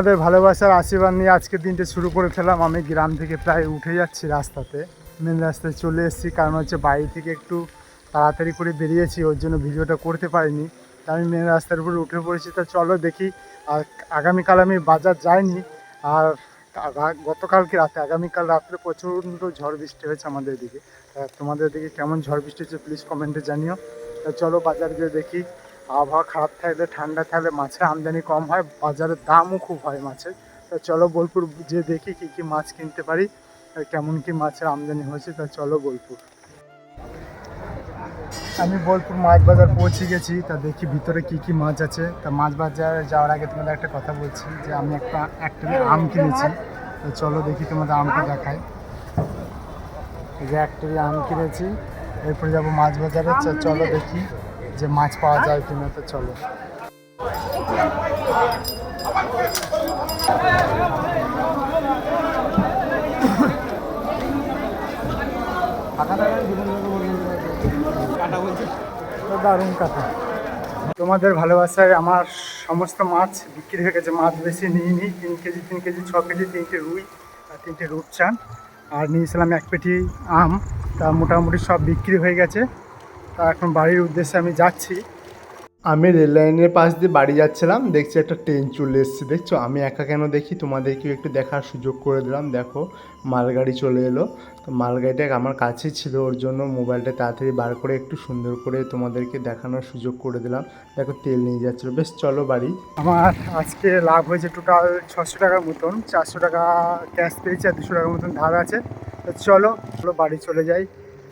তোমাদের ভালোবাসার আশীর্বাদ নিয়ে আজকের দিনটা শুরু করে ফেলাম। আমি গ্রাম থেকে প্রায় উঠে যাচ্ছি রাস্তাতে, মেন রাস্তায় চলে এসেছি, কারণ হচ্ছে বাড়ি থেকে একটু তাড়াতাড়ি করে বেরিয়েছি, ওর জন্য ভিডিওটা করতে পারিনি। তাই আমি মেন রাস্তার উপরে উঠে পড়েছি। তা চলো দেখি। আর আগামীকাল আমি বাজার যাইনি, আর আগামীকাল রাত্রে প্রচণ্ড ঝড় বৃষ্টি হয়েছে আমাদের দিকে। তোমাদের দিকে কেমন ঝড় বৃষ্টি হচ্ছে প্লিজ কমেন্টে জানিও। তা চলো বাজার গিয়ে দেখি। আবহাওয়া খারাপ থাকলে, ঠান্ডা থাকলে মাছের আমদানি কম হয়, বাজারের দামও খুব হয় মাছের। তা চলো বোলপুর যে দেখি কী কী মাছ কিনতে পারি, আর কেমন কী মাছের আমদানি হয়েছে। তা চলো বোলপুর। আমি বোলপুর মাছ বাজার পৌঁছে গেছি। তা দেখি ভিতরে কী কী মাছ আছে। তা মাছ বাজারে যাওয়ার আগে তোমাদের একটা কথা বলছি, যে আমি একটা আম কিনেছি। তো চলো দেখি, তোমাদের আমটা দেখাই। এই যে একটা আম কিনেছি, এরপরে যাবো মাছ বাজারে। চলো দেখি যে মাছ পাওয়া যায় কিনা। তো চলো। দারুণ কাটা। তোমাদের ভালোবাসায় আমার সমস্ত মাছ বিক্রি হয়ে গেছে। মাছ বেশি নিইনি, 3 কেজি 6 কেজি, 3টে রুই আর 3টে রূপচাঁদ, আর নিয়েছিলাম 1 পেটি আম। তা মোটামুটি সব বিক্রি হয়ে গেছে। তা এখন বাড়ির উদ্দেশ্যে আমি যাচ্ছি। আমি রেল লাইনের পাশ দিয়ে বাড়ি যাচ্ছিলাম, দেখছি একটা ট্রেন চলে এসেছে। দেখছো আমি একা কেন দেখি, তোমাদেরকেও একটু দেখার সুযোগ করে দিলাম। দেখো মালগাড়ি চলে এলো। তো মালগাড়িটা আমার কাছেই ছিল, ওর জন্য মোবাইলটা তাড়াতাড়ি বার করে একটু সুন্দর করে তোমাদেরকে দেখানোর সুযোগ করে দিলাম। দেখো তেল নিয়ে যাচ্ছিলো। বেশ চলো বাড়ি। আমার আজকে লাভ হয়েছে টোটাল 600 টাকার মতন। 400 টাকা ক্যাশ পেয়েছি আর 200 টাকার মতন ধার আছে। তো চলো বাড়ি চলে যাই।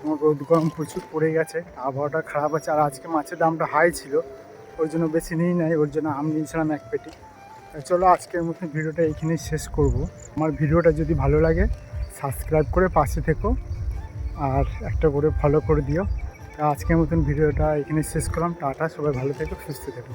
আমার রোদ গরম প্রচুর পড়ে গেছে, আবহাওয়াটা খারাপ আছে। আর আজকে মাছের দামটা হাই ছিল, ওর জন্য বেশি নিই নাই, ওর জন্য আম নিয়েছিলাম 1 পেটি। চলো আজকের মতন ভিডিওটা এইখানেই শেষ করব। আমার ভিডিওটা যদি ভালো লাগে সাবস্ক্রাইব করে পাশে থেকো, আর একটা করে ফলো করে দিও। আজকের মতন ভিডিওটা এখানে শেষ করলাম। টাটা, সবাই ভালো থেকো, সুস্থ থেকো।